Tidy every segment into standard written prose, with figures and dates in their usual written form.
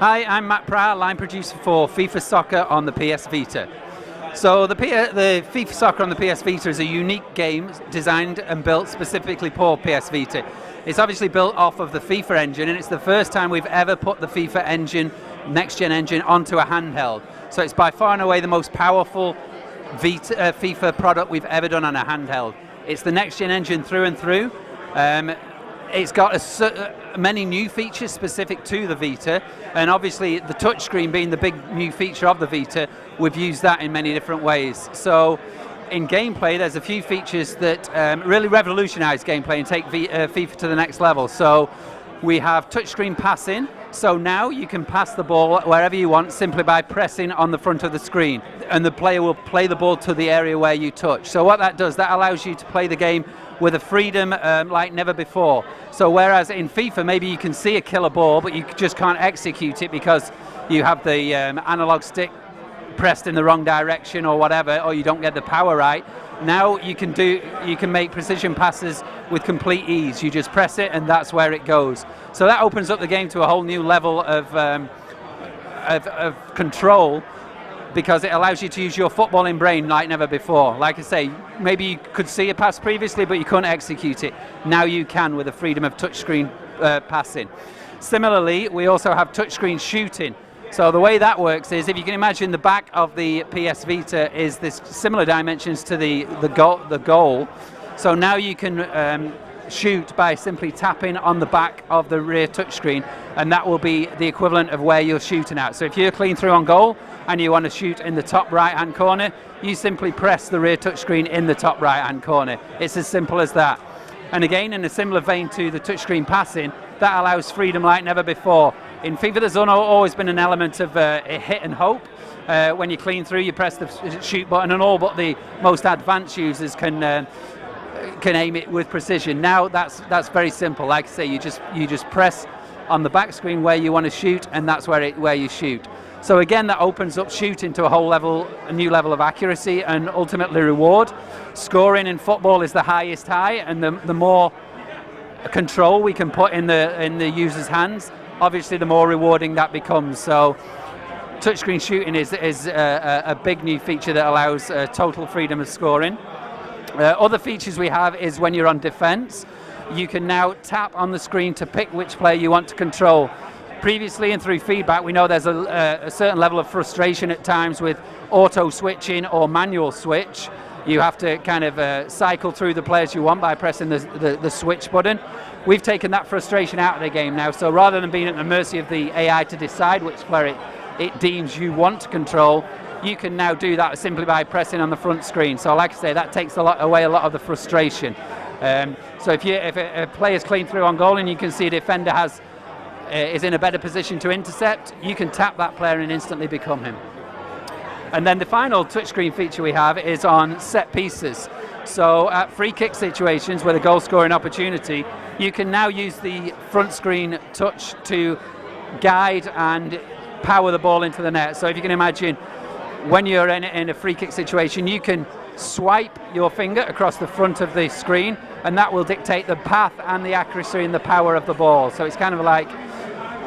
Hi, I'm Matt Pryor, line producer for FIFA Soccer on the PS Vita. So the FIFA Soccer on the PS Vita is a unique game designed and built specifically for PS Vita. It's obviously built off of the FIFA engine, and it's the first time we've ever put the FIFA engine, next-gen engine, onto a handheld. So it's by far and away the most powerful FIFA product we've ever done on a handheld. It's the next-gen engine through and through. It's got many new features specific to the Vita, and obviously the touchscreen being the big new feature of the Vita, we've used that in many different ways. So in gameplay, there's a few features that really revolutionize gameplay and take FIFA to the next level. So we have touchscreen passing, so now you can pass the ball wherever you want simply by pressing on the front of the screen, and the player will play the ball to the area where you touch. So what that does, that allows you to play the game with a freedom like never before. So whereas in FIFA maybe you can see a killer ball but you just can't execute it because you have the analog stick pressed in the wrong direction or whatever, or you don't get the power right, now you can make precision passes with complete ease. You just press it and that's where it goes. So that opens up the game to a whole new level of control, because it allows you to use your footballing brain like never before. Like I say, maybe you could see a pass previously but you couldn't execute it. Now you can with the freedom of touchscreen passing. Similarly, we also have touchscreen shooting. So the way that works is, if you can imagine the back of the PS Vita is this similar dimensions to the goal. So now you can shoot by simply tapping on the back of the rear touchscreen, and that will be the equivalent of where you're shooting at. So if you're clean through on goal and you want to shoot in the top right hand corner, you simply press the rear touchscreen in the top right hand corner. It's as simple as that. And again, in a similar vein to the touchscreen passing, that allows freedom like never before. In FIFA, there's always been an element of a hit and hope. When you clean through, you press the shoot button, and all but the most advanced users can aim it with precision. Now that's very simple. Like I say, you just press on the back screen where you want to shoot, and that's where you shoot. So again, that opens up shooting to a new level of accuracy and ultimately reward. Scoring in football is the highest high, and the more control we can put in the user's hands, obviously the more rewarding that becomes. So touchscreen shooting is a big new feature that allows total freedom of scoring. Other features we have is when you're on defense, you can now tap on the screen to pick which player you want to control. Previously and through feedback, we know there's a certain level of frustration at times with auto switching or manual switch. You have to kind of cycle through the players you want by pressing the switch button. We've taken that frustration out of the game now, so rather than being at the mercy of the AI to decide which player it deems you want to control, you can now do that simply by pressing on the front screen. So like I say, that takes away a lot of the frustration. So if a player's clean through on goal and you can see a defender is in a better position to intercept, you can tap that player and instantly become him. And then the final touchscreen feature we have is on set pieces. So at free kick situations with a goal scoring opportunity, you can now use the front screen touch to guide and power the ball into the net. So if you can imagine, when you're in a free kick situation, you can swipe your finger across the front of the screen, and that will dictate the path and the accuracy and the power of the ball. So it's kind of like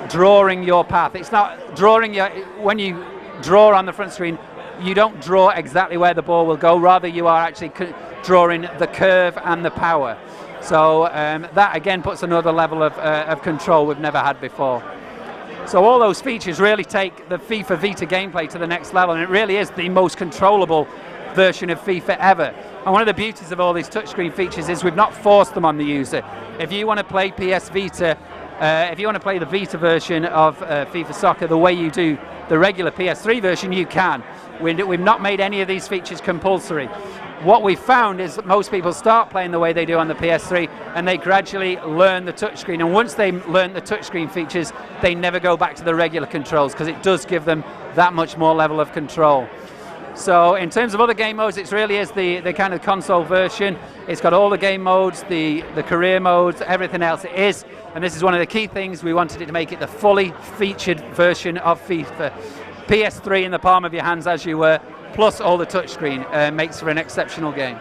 drawing your path. It's not drawing when you draw on the front screen, you don't draw exactly where the ball will go, rather you are actually drawing the curve and the power. So that again puts another level of control we've never had before. So all those features really take the FIFA Vita gameplay to the next level, and it really is the most controllable version of FIFA ever. And one of the beauties of all these touchscreen features is we've not forced them on the user. If you want to play PS Vita, if you want to play the Vita version of FIFA Soccer the way you do the regular PS3 version, you can. We've not made any of these features compulsory. What we've found is that most people start playing the way they do on the PS3 and they gradually learn the touchscreen, and once they learn the touchscreen features, they never go back to the regular controls because it does give them that much more level of control. So in terms of other game modes, it really is the kind of console version. It's got all the game modes, the career modes, everything else it is, and this is one of the key things. We wanted it to make it the fully featured version of FIFA. PS3 in the palm of your hands as you were, plus all the touchscreen, makes for an exceptional game.